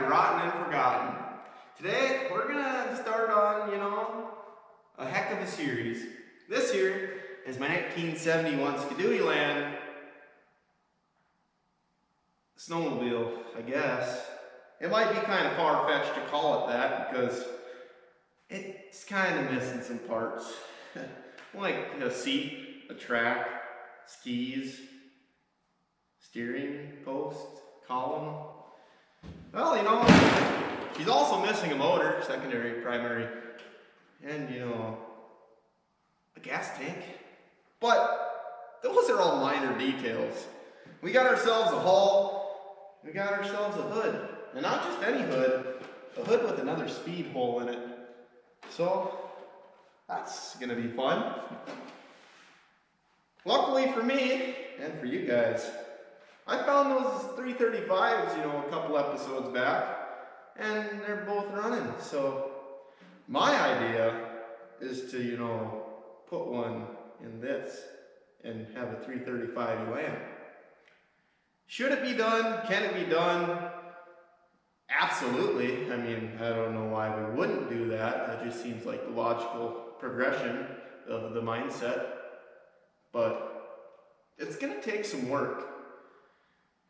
to Rotten and Forgotten. Today we're gonna start on, a heck of a series. This here is my 1971 Skidoo Elan snowmobile, I guess. It might be kind of far-fetched to call it that because it's kind of missing some parts. Like a seat, a track, skis, steering post, column. Well, she's also missing a motor, secondary, primary, and, a gas tank. But those are all minor details. We got ourselves a hull, we got ourselves a hood. And not just any hood, a hood with another speed hole in it. So, that's gonna be fun. Luckily for me, and for you guys, I found those 335s, a couple episodes back, and they're both running. So my idea is to, put one in this and have a 335 Elan. Should it be done? Can it be done? Absolutely. I mean, I don't know why we wouldn't do that. That just seems like the logical progression of the mindset. But it's gonna take some work.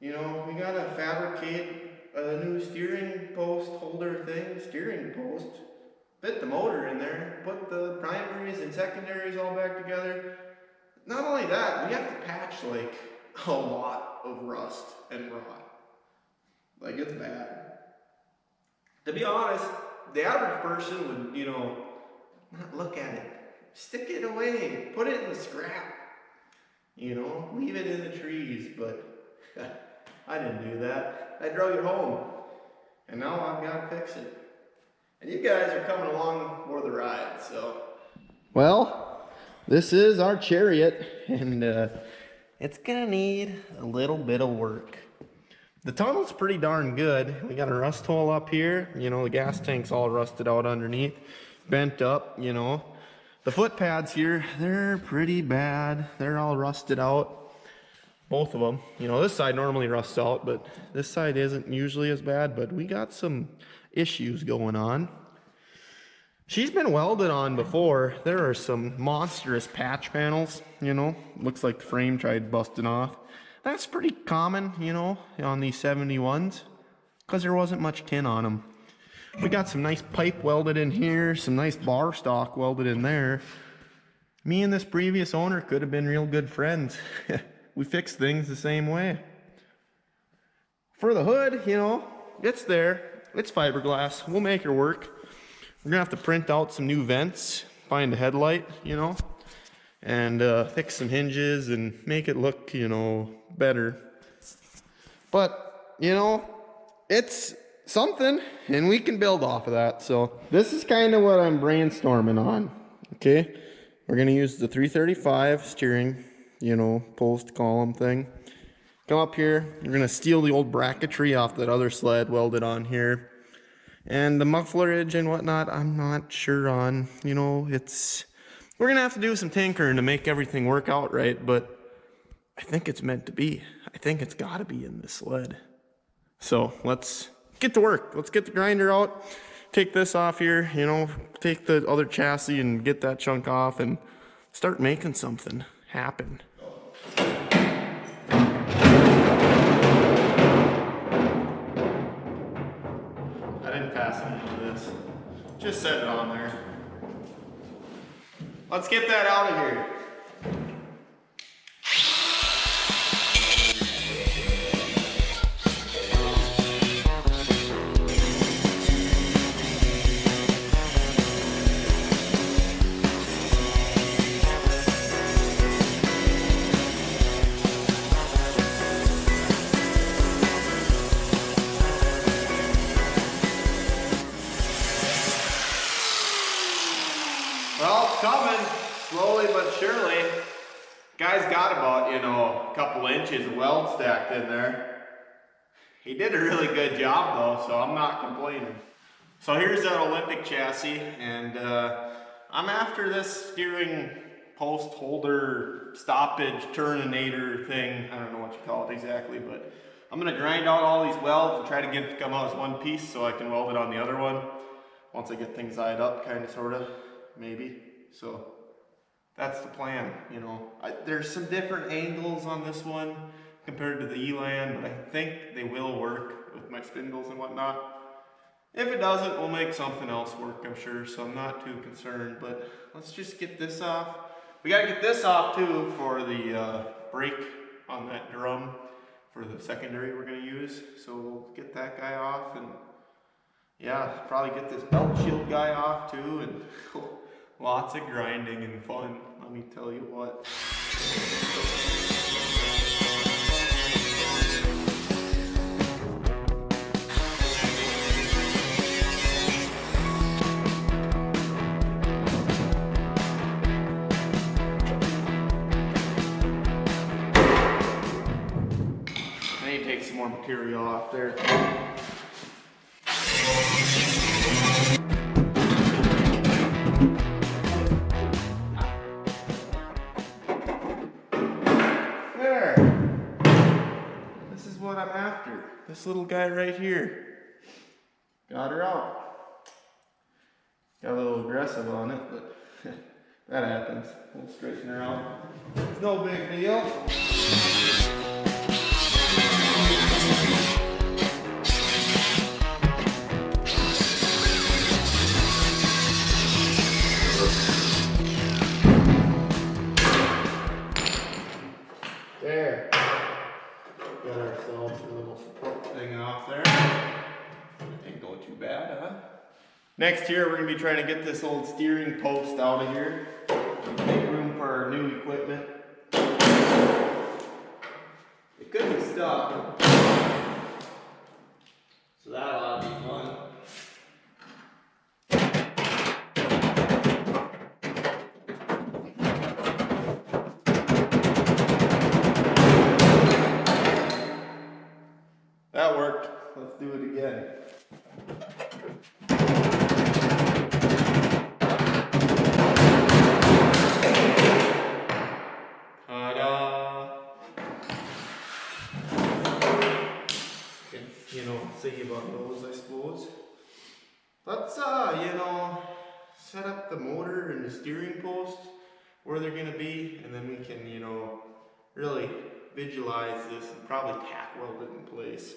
We gotta fabricate a new steering post holder thing, steering post, fit the motor in there, put the primaries and secondaries all back together. Not only that, we have to patch like a lot of rust and rot. Like, it's bad. To be honest, the average person would, not look at it. Stick it away, put it in the scrap. Leave it in the trees, but I didn't do that. I drove it home, and now I've got to fix it. And you guys are coming along for the ride, so. Well, this is our Chariot, and it's gonna need a little bit of work. The tunnel's pretty darn good. We got a rust hole up here. The gas tank's all rusted out underneath, bent up, The foot pads here, they're pretty bad. They're all rusted out. Both of them. This side normally rusts out, but this side isn't usually as bad, but we got some issues going on. She's been welded on before. There are some monstrous patch panels, Looks like the frame tried busting off. That's pretty common, on these 71s, because there wasn't much tin on them. We got some nice pipe welded in here, some nice bar stock welded in there. Me and this previous owner could have been real good friends. We fix things the same way. For the hood, it's there. It's fiberglass. We'll make her work. We're gonna have to print out some new vents, find a headlight, and fix some hinges and make it look, better. But, it's something, and we can build off of that. So this is kind of what I'm brainstorming on. Okay, we're gonna use the 335 steering, post column thing. Come up here, we're gonna steal the old bracketry off that other sled, weld it on here. And the mufflerage and whatnot, I'm not sure on. We're gonna have to do some tinkering to make everything work out right, but I think it's meant to be. I think it's gotta be in this sled. So let's get to work. Let's get the grinder out, take this off here, take the other chassis and get that chunk off and start making something happen. I didn't fasten into this. Just set it on there. Let's get that out of here. Well, it's coming, slowly but surely. Guy's got about, a couple inches of weld stacked in there. He did a really good job though, so I'm not complaining. So here's that Olympic chassis, and I'm after this steering post holder stoppage turninator thing. I don't know what you call it exactly, but I'm gonna grind out all these welds and try to get it to come out as one piece so I can weld it on the other one once I get things eyed up, kind of, sort of, maybe. So that's the plan, you know. There's some different angles on this one compared to the Elan, but I think they will work with my spindles and whatnot. If it doesn't, we'll make something else work, I'm sure, so I'm not too concerned. But let's just get this off. We gotta get this off too for the brake on that drum for the secondary we're gonna use. So we'll get that guy off, and yeah, probably get this belt shield guy off too, and lots of grinding and fun, let me tell you what. I need to take some more material off there. What I'm after. This little guy right here. Got her out. Got a little aggressive on it, but that happens. We'll straighten her out. It's no big deal. There. Got ourselves a little support thing off there. Didn't go too bad, huh? Next here, we're going to be trying to get this old steering post out of here. Make room for our new equipment. It could be stuck, so that ought to be fun. That worked. Let's do it again. Ta-da! Can, you know, see about those, I suppose. Let's, you know, set up the motor and the steering post where they're going to be, and then we can, you know, really visualize this and probably tack weld it in place.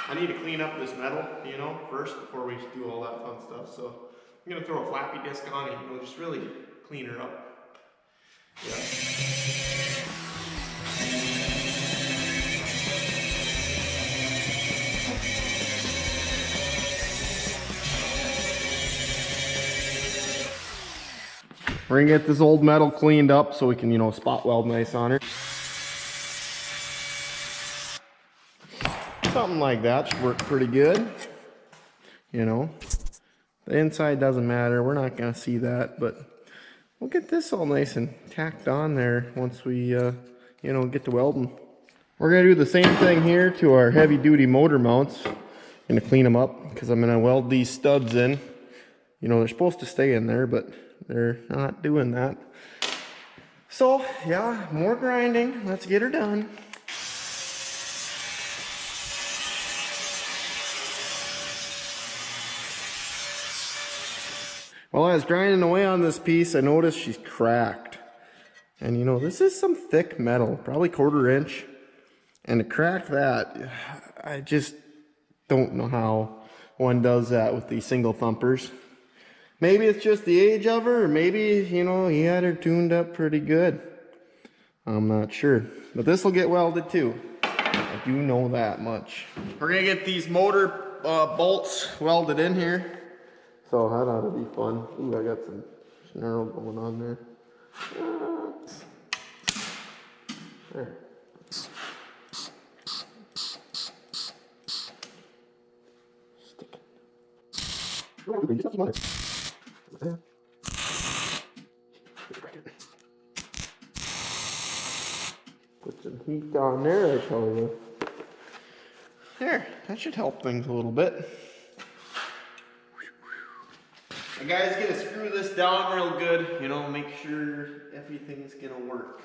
I need to clean up this metal, you know, first before we do all that fun stuff. So I'm gonna throw a flappy disc on it, you know, just really clean her up. Yeah. We're gonna get this old metal cleaned up so we can, you know, spot weld nice on her. Something like that should work pretty good. You know, the inside doesn't matter. We're not gonna see that, but we'll get this all nice and tacked on there once we, you know, get to welding. We're gonna do the same thing here to our heavy duty motor mounts. Gonna clean them up because I'm gonna weld these studs in. You know, they're supposed to stay in there, but they're not doing that. So yeah, more grinding. Let's get her done. While I was grinding away on this piece, I noticed she's cracked. And you know, this is some thick metal, probably 1/4 inch. And to crack that, I just don't know how one does that with these single thumpers. Maybe it's just the age of her, or maybe, you know, he had her tuned up pretty good. I'm not sure. But this will get welded too. I do know that much. We're gonna get these motor bolts welded in here. So that ought to be fun. Ooh, I got some snarl going on there. There. Stick it. Put some heat on there, I tell you. There, that should help things a little bit. And guys, gonna screw this down real good, you know, make sure everything's gonna work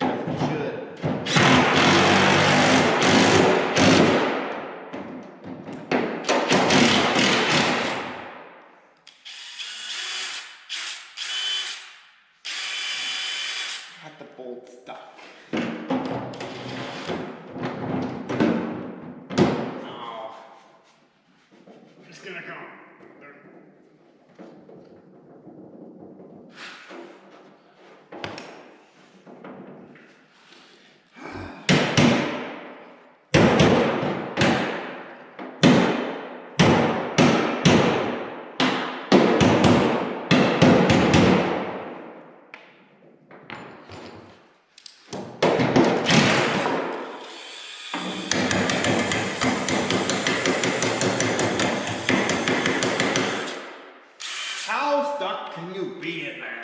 as it should. stuck can you be in there?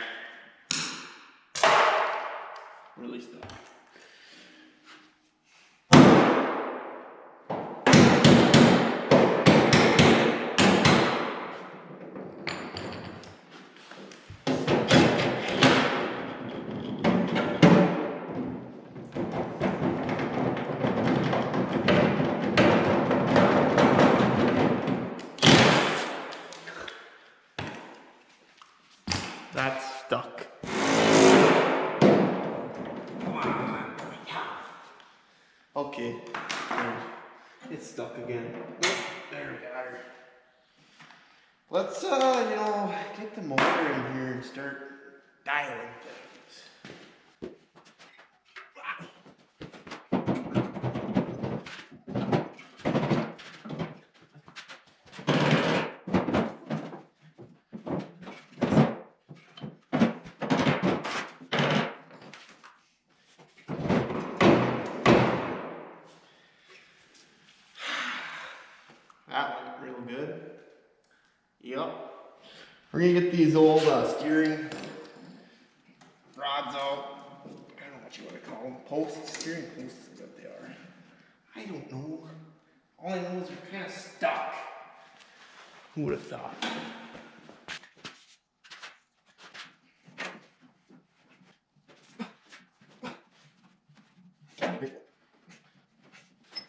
Really stuck. That's stuck. Come on. Okay. It's stuck again. There we got her. Let's, get the motor in here and start dialing things. That went real good. Yep. We're gonna get these old steering rods out. I don't know what you want to call them. Posts, steering posts is what they are. I don't know. All I know is we're kind of stuck. Who would have thought?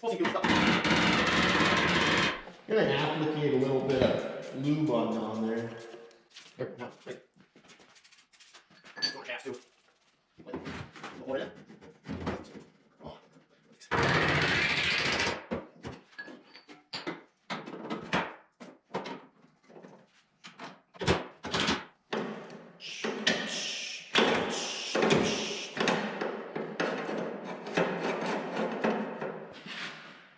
I'm gonna applicate a little bit of lube on down there. Don't have to. Hold it.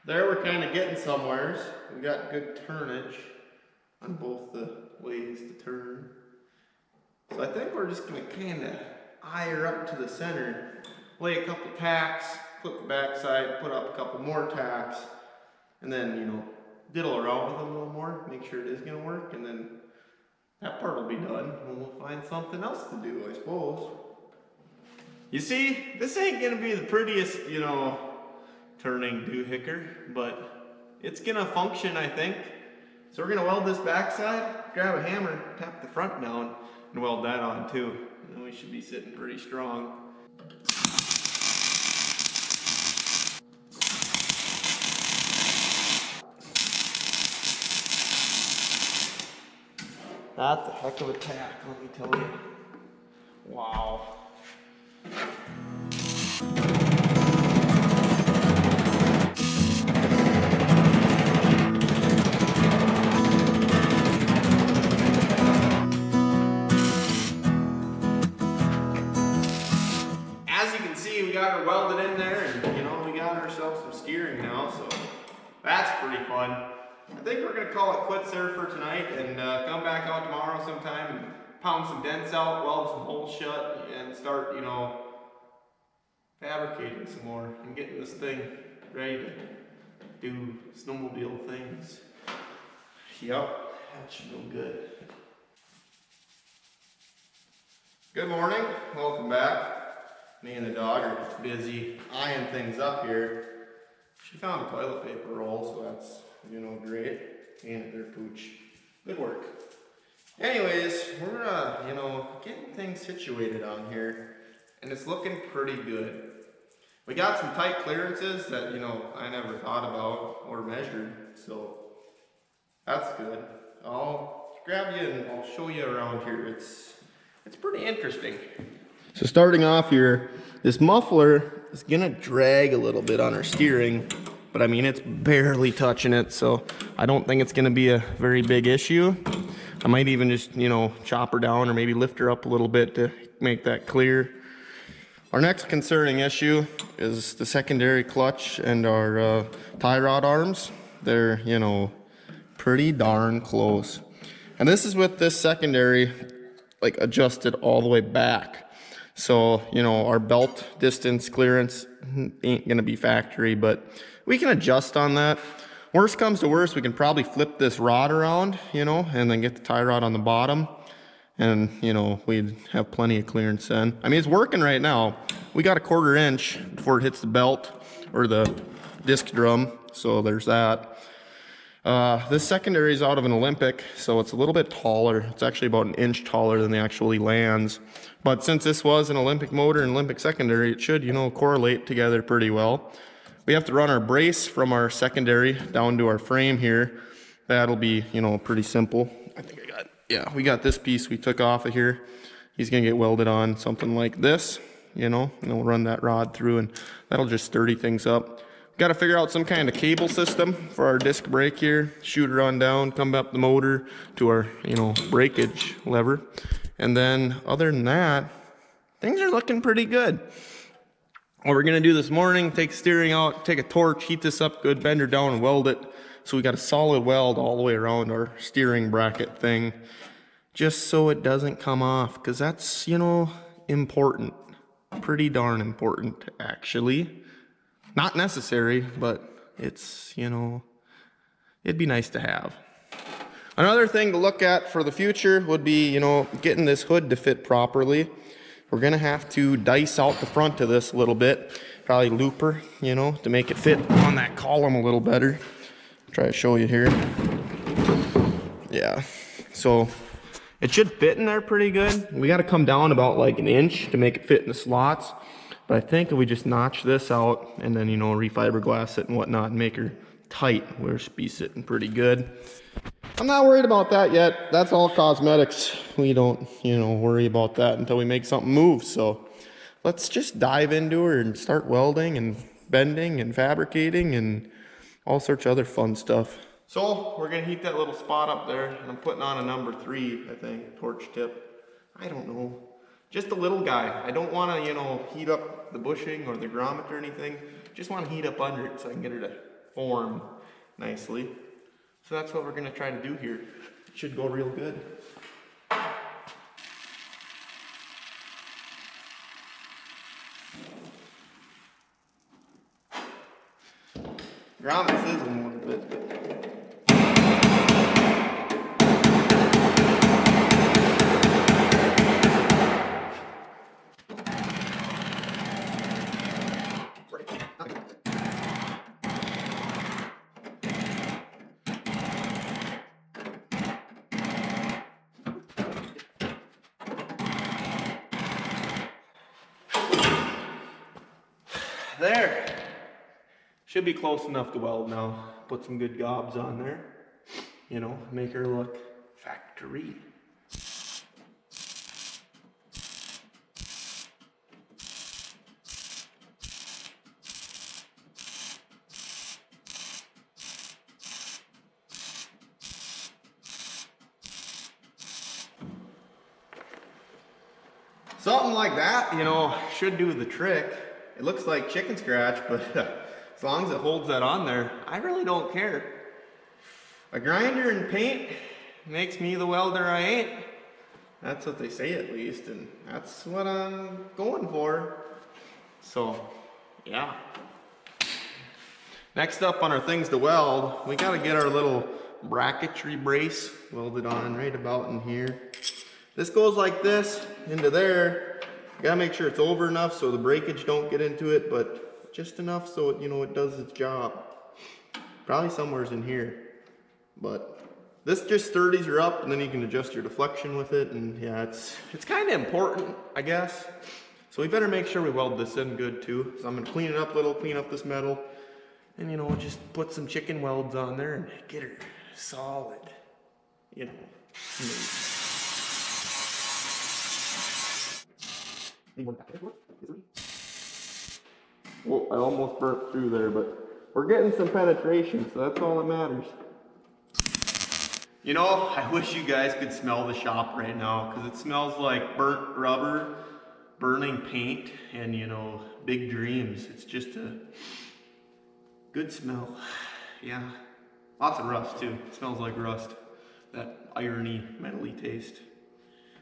There we're kind of getting somewheres. We got good turnage on both the ways to turn. So I think we're just going to kind of eye her up to the center, lay a couple tacks, flip the backside, put up a couple more tacks, and then, diddle around with them a little more, make sure it is going to work, and then that part will be done, and we'll find something else to do, I suppose. You see, this ain't going to be the prettiest, turning doohicker, but it's gonna function, I think. So we're gonna weld this backside, grab a hammer, tap the front down, and weld that on too. And then we should be sitting pretty strong. That's a heck of a tack, let me tell you. Wow. We got her welded in there, and we got ourselves some steering now, so that's pretty fun. I think we're gonna call it quits there for tonight, and come back out tomorrow sometime and pound some dents out, weld some holes shut, and start, fabricating some more and getting this thing ready to do snowmobile things. Yep, that should go good. Good morning, welcome back. Me and the dog are busy eyeing things up here. She found a toilet paper roll, so that's, great. And their pooch. Good work. Anyways, we're, getting things situated on here, and it's looking pretty good. We got some tight clearances that, I never thought about or measured, so that's good. I'll grab you and I'll show you around here. It's pretty interesting. So starting off here, this muffler is gonna drag a little bit on our steering, but I mean, it's barely touching it, so I don't think it's gonna be a very big issue. I might even just, chop her down or maybe lift her up a little bit to make that clear. Our next concerning issue is the secondary clutch and our tie rod arms. They're, pretty darn close. And this is with this secondary, adjusted all the way back. So, our belt distance clearance ain't gonna be factory, but we can adjust on that. Worst comes to worst, we can probably flip this rod around, and then get the tie rod on the bottom and you know, we'd have plenty of clearance then. I mean, it's working right now. We got a 1/4 inch before it hits the belt or the disc drum, so there's that. This secondary is out of an Olympic, so it's a little bit taller. It's actually about 1 inch taller than the actually lands. But since this was an Olympic motor and Olympic secondary, it should, you know, correlate together pretty well. We have to run our brace from our secondary down to our frame here. That'll be, you know, pretty simple. I think we got this piece we took off of here. He's gonna get welded on something like this, you know, and we'll run that rod through and that'll just sturdy things up. Got to figure out some kind of cable system for our disc brake here. Shoot it on down, come up the motor to our, you know, breakage lever. And then other than that, things are looking pretty good. What we're gonna do this morning, take steering out, take a torch, heat this up good, bend her down and weld it. So we got a solid weld all the way around our steering bracket thing, just so it doesn't come off, because that's, you know, important. Pretty darn important, actually. Not necessary, but it's, you know, it'd be nice to have. Another thing to look at for the future would be, you know, getting this hood to fit properly. We're gonna have to dice out the front of this a little bit, probably looper, you know, to make it fit on that column a little better. Try to show you here. Yeah, so it should fit in there pretty good. We got to come down about like 1 inch to make it fit in the slots. But I think if we just notch this out and then, you know, refiberglass it and whatnot and make her tight, we'll be sitting pretty good. I'm not worried about that yet. That's all cosmetics. We don't, you know, worry about that until we make something move. So let's just dive into her and start welding and bending and fabricating and all sorts of other fun stuff. So we're gonna heat that little spot up there, and I'm putting on a number 3, I think, torch tip. I don't know. Just a little guy. I don't want to, you know, heat up the bushing or the grommet or anything. Just want to heat up under it so I can get her to form nicely. So that's what we're going to try to do here. It should go real good. Grommet sizzling a little bit, but there. Should be close enough to weld now. Put some good gobs on there. You know, make her look factory. Something like that, you know, should do the trick. It looks like chicken scratch, but as long as it holds that on there, I really don't care. A grinder and paint makes me the welder I ain't. That's what they say at least, and that's what I'm going for. So, yeah. Next up on our things to weld, we gotta get our little bracketry brace welded on right about in here. This goes like this into there. You gotta make sure it's over enough so the breakage don't get into it, but just enough so it, you know, it does its job. Probably somewhere's in here, but this just sturdies her up, and then you can adjust your deflection with it, and yeah, it's kind of important, I guess. So we better make sure we weld this in good too. So I'm gonna clean it up a little, clean up this metal, and you know, just put some chicken welds on there and get her solid, you know, smooth. Well, I almost burnt through there, but we're getting some penetration, so that's all that matters. You know, I wish you guys could smell the shop right now, because it smells like burnt rubber, burning paint, and you know, big dreams. It's just a good smell. Yeah, lots of rust too. It smells like rust. That irony, metally taste.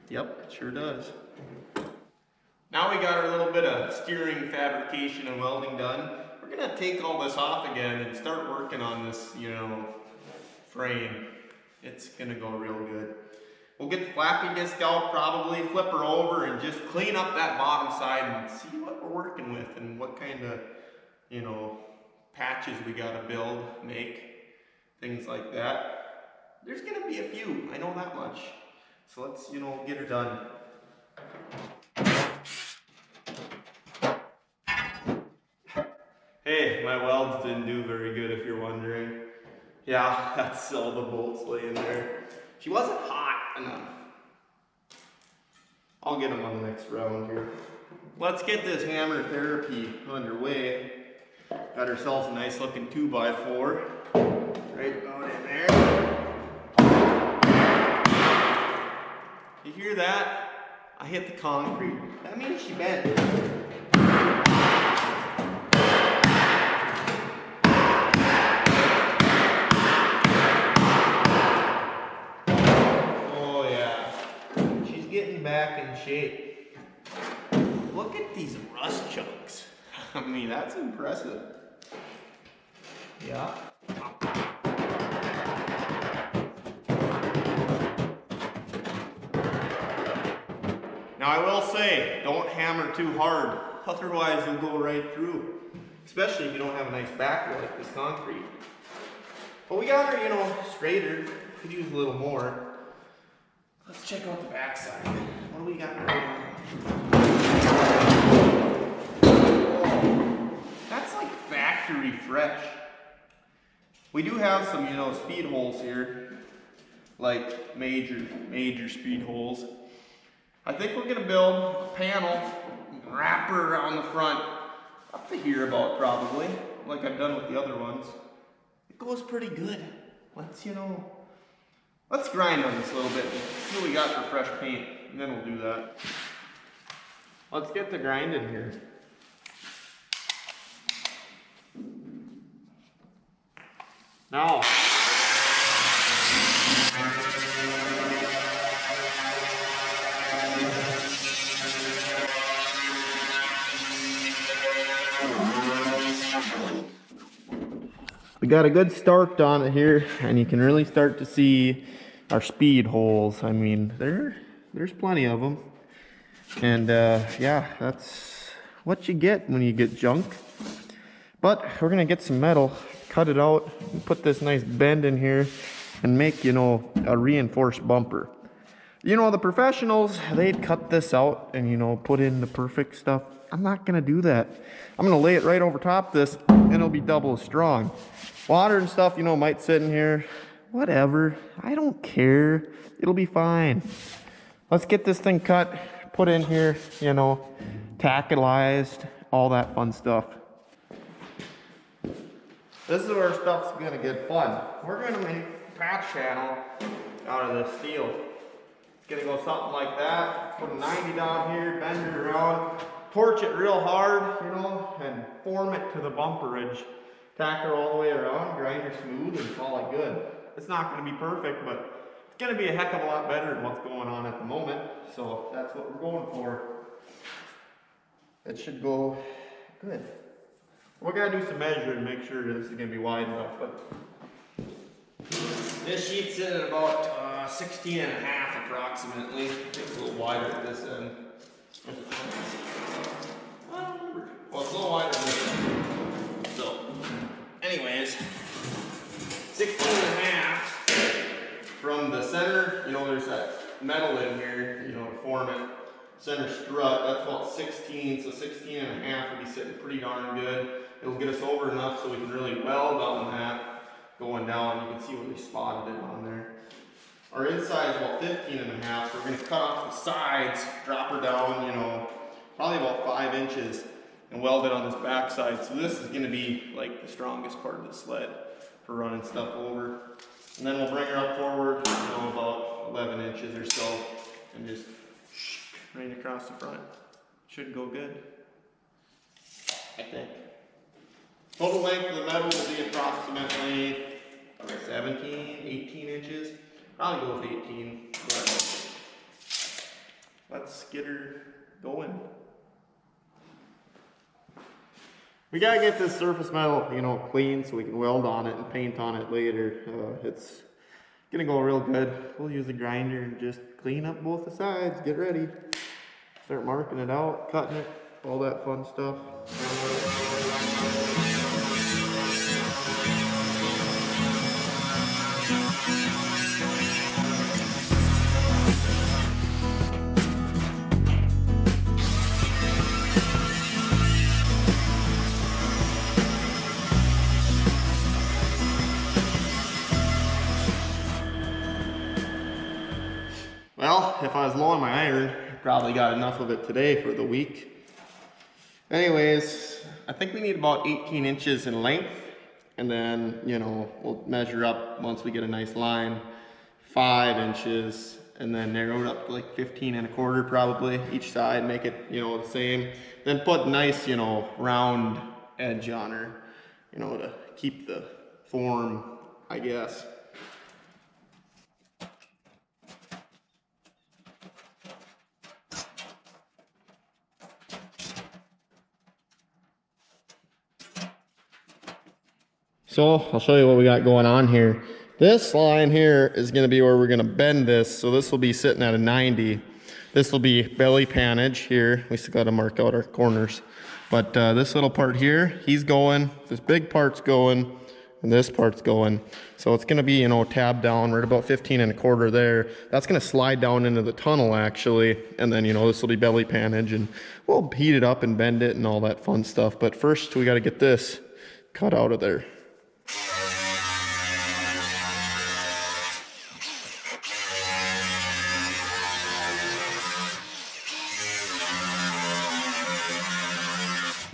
Yep, it sure does. Now we got our little bit of steering, fabrication, and welding done. We're gonna take all this off again and start working on this, you know, frame. It's gonna go real good. We'll get the flappy disc out, probably flip her over and just clean up that bottom side and see what we're working with and what kind of, you know, patches we gotta build, make, things like that. There's gonna be a few, I know that much. So let's, you know, get her done. Hey, my welds didn't do very good if you're wondering. Yeah, that's all the bolts laying there. She wasn't hot enough. I'll get them on the next round here. Let's get this hammer therapy underway. Got ourselves a nice looking 2x4. Right about in there. You hear that? I hit the concrete. That means she bent. Back in shape. Look at these rust chunks. I mean, that's impressive. Yeah. Now I will say, don't hammer too hard, otherwise you'll go right through. Especially if you don't have a nice backer like this concrete. But we got her, you know, straighter. Could use a little more. Let's check out the backside. What do we got right now? Oh, that's like factory fresh. We do have some, you know, speed holes here. Like major speed holes. I think we're gonna build a panel, wrap her around the front, up to here about probably, like I've done with the other ones. It goes pretty good. Let's, you know, let's grind on this a little bit, see what we got for fresh paint, and then we'll do that. Let's get the grind in here. Now, we got a good start on it here, and you can really start to see our speed holes. I mean, there's plenty of them. And yeah, that's what you get when you get junk. But we're gonna get some metal, cut it out, and put this nice bend in here and make, you know, a reinforced bumper. You know, the professionals, they'd cut this out and, you know, put in the perfect stuff. I'm not gonna do that. I'm gonna lay it right over top of this and it'll be double as strong. Water and stuff, you know, might sit in here. Whatever, I don't care. It'll be fine. Let's get this thing cut, put in here, you know, tactilized, all that fun stuff. This is where stuff's gonna get fun. We're gonna make a patch channel out of this steel. It's gonna go something like that. Put a 90 down here, bend it around, torch it real hard, you know, and form it to the bumper edge. Tack her all the way around, grind her smooth, and call it good. It's not gonna be perfect, but it's gonna be a heck of a lot better than what's going on at the moment. So that's what we're going for. It should go good. We're gonna do some measuring and make sure that this is gonna be wide enough, but this sheet's in at about 16 and a half approximately. I think it's a little wider at this end. Well, it's a little wider than this end. So, anyways, 16 and a half from the center, you know, there's that metal in here, you know, to form it. Center strut, that's about 16, so 16 and a half will be sitting pretty darn good. It'll get us over enough so we can really weld on that going down. You can see where we spotted it on there. Our inside is about 15 and a half, so we're gonna cut off the sides, drop her down, you know, probably about 5 inches and weld it on this back side. So this is gonna be like the strongest part of the sled for running stuff over. And then we'll bring her up forward, you know, about 11 inches or so, and just right across the front. Should go good, I think. Total length of the metal will be approximately 17, 18 inches. Probably go with 18, but let's get her going. We gotta get this surface metal, you know, clean so we can weld on it and paint on it later. It's Gonna go real good. We'll use a grinder and just clean up both the sides, get ready. Start marking it out, cutting it, all that fun stuff. Well, if I was low on my iron, I probably got enough of it today for the week. Anyways, I think we need about 18 inches in length, and then, you know, we'll measure up once we get a nice line, 5 inches, and then narrow it up to like 15 and a quarter probably each side, make it, you know, the same. Then put nice, you know, round edge on her, you know, to keep the form, I guess. So I'll show you what we got going on here. This line here is going to be where we're going to bend this. So this will be sitting at a 90. This will be belly panage here. We still got to mark out our corners. But this little part here, he's going. This big part's going, and this part's going. So it's going to be, you know, tab down. We're at about 15 and a quarter there. That's going to slide down into the tunnel actually. And then, you know, this will be belly panage, and we'll heat it up and bend it and all that fun stuff. But first we got to get this cut out of there.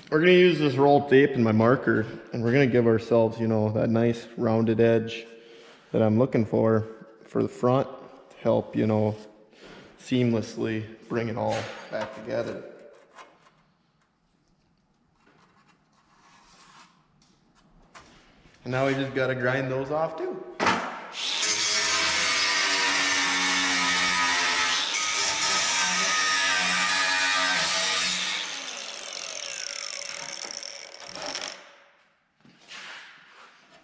We're going to use this rolled tape and my marker, and we're going to give ourselves, you know, that nice rounded edge that I'm looking for the front to help, you know, seamlessly bring it all back together. And now we just got to grind those off too.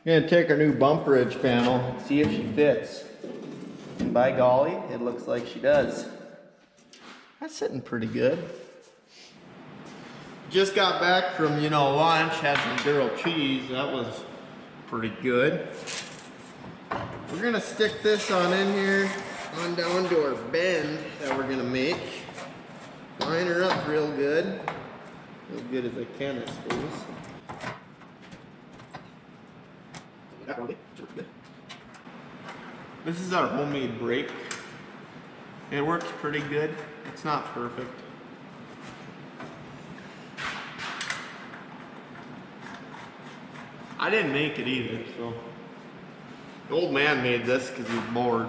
I'm gonna take our new bumper edge panel and see if she fits. And by golly, it looks like she does. That's sitting pretty good. Just got back from, you know, lunch, had some grilled cheese. That was pretty good. We're gonna stick this on in here, on down to our bend that we're gonna make. Line her up real good. As good as I can, I suppose. This is our homemade brake. It works pretty good. It's not perfect. I didn't make it either, so. The old man made this because he was bored.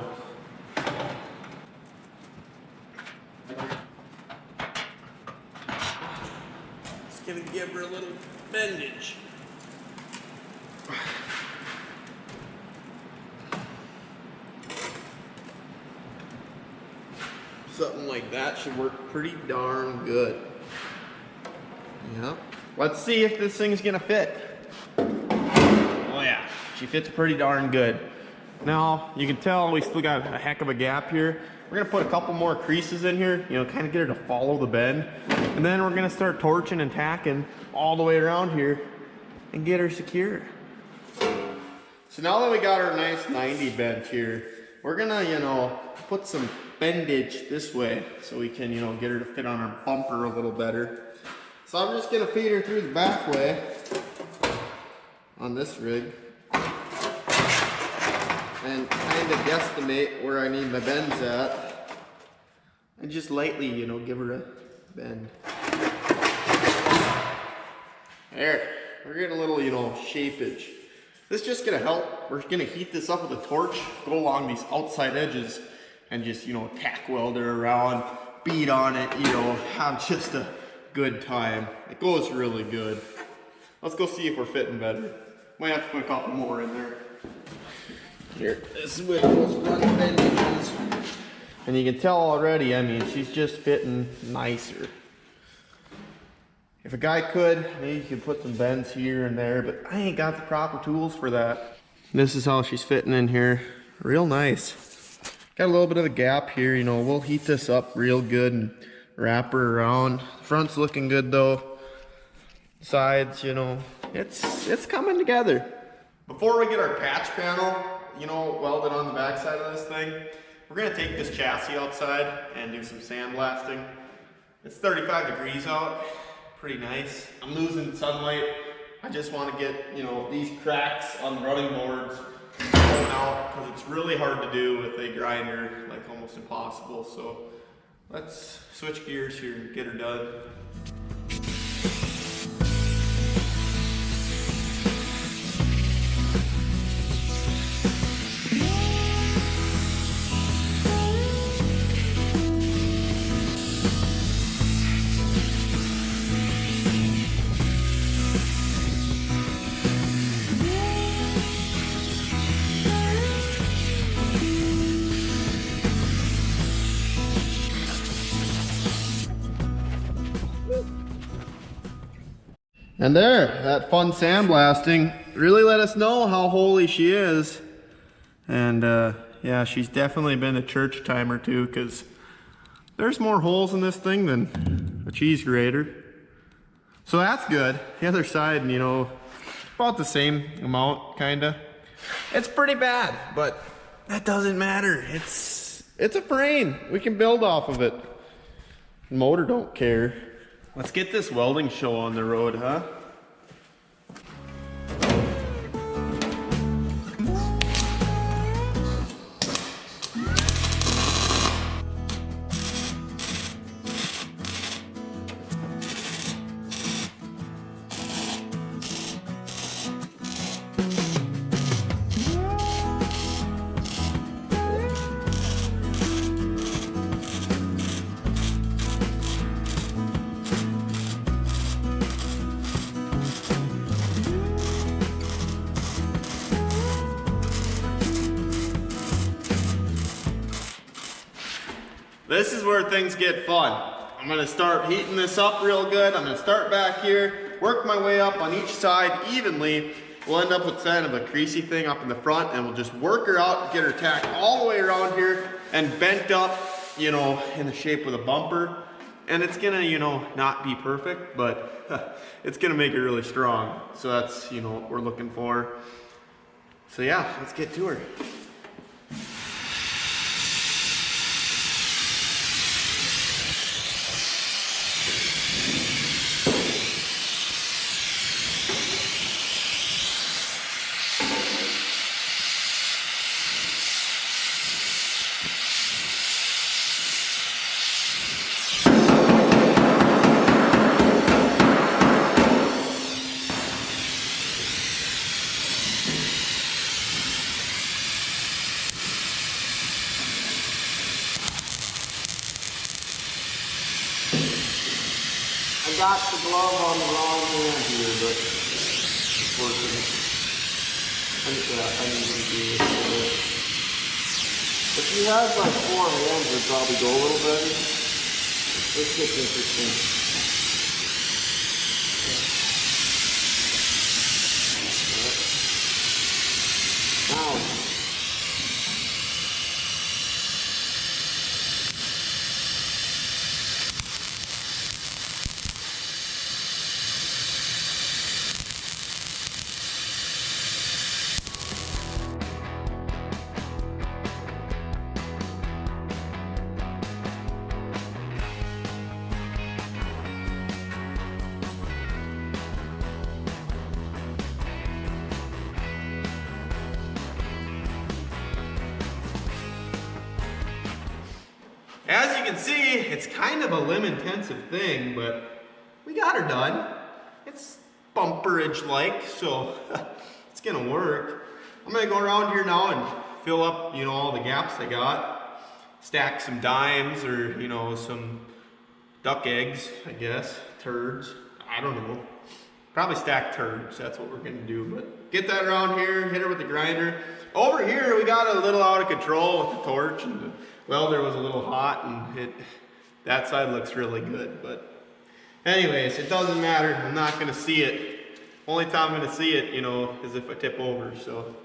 Just gonna give her a little bendage. Something like that should work pretty darn good. Yep. Let's see if this thing's gonna fit. Oh yeah, she fits pretty darn good. Now, you can tell we still got a heck of a gap here. We're gonna put a couple more creases in here, you know, kind of get her to follow the bend. And then we're gonna start torching and tacking all the way around here and get her secure. So now that we got our nice 90 bend here, we're gonna, you know, put some bendage this way so we can, you know, get her to fit on our bumper a little better. So I'm just gonna feed her through the back way on this rig and kind of guesstimate where I need my bends at and just lightly, you know, give her a bend. There, we're getting a little, you know, shapage. This is just gonna help. We're gonna heat this up with a torch, go along these outside edges and just, you know, tack weld her around, beat on it, you know, have just a good time. It goes really good. Let's go see if we're fitting better. Might have to put a couple more in there. Here, this is with those front bandages. And you can tell already, I mean, she's just fitting nicer. If a guy could, maybe you could put some bends here and there, but I ain't got the proper tools for that. This is how she's fitting in here. real nice. Got a little bit of a gap here, you know, we'll heat this up real good and wrap her around. Front's looking good though. Sides, you know, it's coming together. Before we get our patch panel, you know, welded on the back side of this thing, we're gonna take this chassis outside and do some sandblasting. It's 35 degrees out, pretty nice. I'm losing sunlight. I just want to get, you know, these cracks on the running boards going out because it's really hard to do with a grinder, like almost impossible. So let's switch gears here and get her done. And there, that fun sandblasting really let us know how holy she is. And yeah, she's definitely been a church time or two, because there's more holes in this thing than a cheese grater. So that's good. The other side, you know, about the same amount, kinda. It's pretty bad, but that doesn't matter. It's a frame. We can build off of it. The motor don't care. Let's get this welding show on the road, huh? This is where things get fun. I'm gonna start heating this up real good. I'm gonna start back here, work my way up on each side evenly. We'll end up with kind of a creasy thing up in the front, and we'll just work her out, get her tacked all the way around here and bent up, you know, in the shape of a bumper. And it's gonna, you know, not be perfect, but it's gonna make it really strong. So that's, you know, what we're looking for. So yeah, let's get to her. I got the glove on the wrong hand here, but it's working. I need to do this a little bit. If you had like 4 hands, it would probably go a little better. This gets interesting. Now. As you can see, it's kind of a limb-intensive thing, but we got her done. It's bumperage-like, so it's gonna work. I'm gonna go around here now and fill up, you know, all the gaps I got. Stack some dimes or, you know, some duck eggs, I guess. Turds. I don't know. Probably stack turds, that's what we're gonna do. But get that around here, hit her with the grinder. Over here, we got a little out of control with the torch, and the welder was a little hot, and that side looks really good. But anyways, it doesn't matter. I'm not gonna see it. Only time I'm gonna see it, you know, is if I tip over. So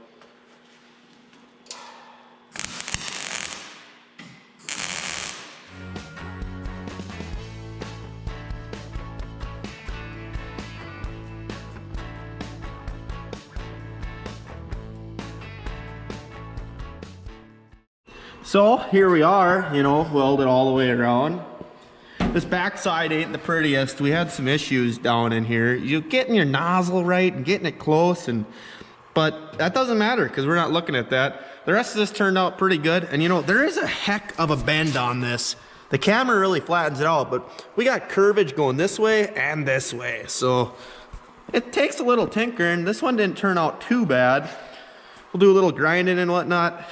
So here we are, you know, welded all the way around. This backside ain't the prettiest. We had some issues down in here. You getting your nozzle right and getting it close, but that doesn't matter because we're not looking at that. The rest of this turned out pretty good. And you know, there is a heck of a bend on this. The camera really flattens it out, but we got curvage going this way and this way. So it takes a little tinkering. This one didn't turn out too bad. We'll do a little grinding and whatnot.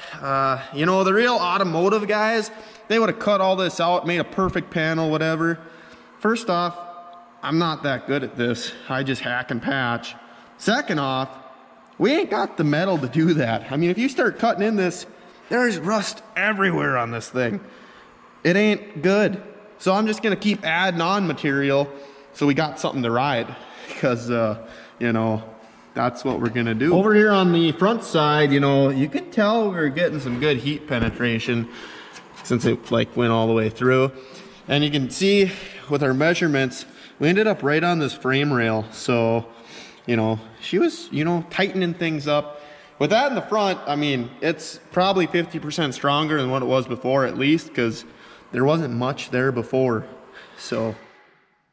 You know, the real automotive guys, they would have cut all this out, made a perfect panel, whatever. First off, I'm not that good at this. I just hack and patch. Second off, we ain't got the metal to do that. I mean, if you start cutting in this, there's rust everywhere on this thing. It ain't good. So I'm just gonna keep adding on material so we got something to ride, because, you know, that's what we're gonna do. Over here on the front side, you know, you can tell we're getting some good heat penetration since it like went all the way through. And you can see with our measurements, we ended up right on this frame rail. So, you know, she was, you know, tightening things up. With that in the front, I mean, it's probably 50% stronger than what it was before, at least, because there wasn't much there before. So,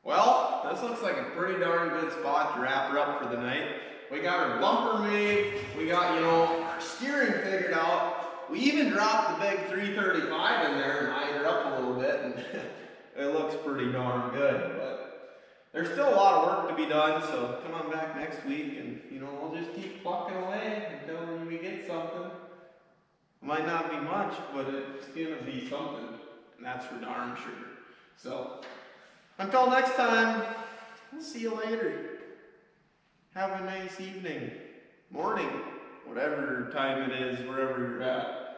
well, this looks like a pretty darn good spot to wrap her up for the night. We got our bumper made, we got, you know, our steering figured out. We even dropped the big 335 in there and eyed her up a little bit, and it looks pretty darn good. But there's still a lot of work to be done, so come on back next week and, you know, we'll just keep plucking away until we get something. It might not be much, but it's gonna be something, and that's for darn sure. So, until next time, we'll see you later. Have a nice evening, morning, whatever time it is, wherever you're at.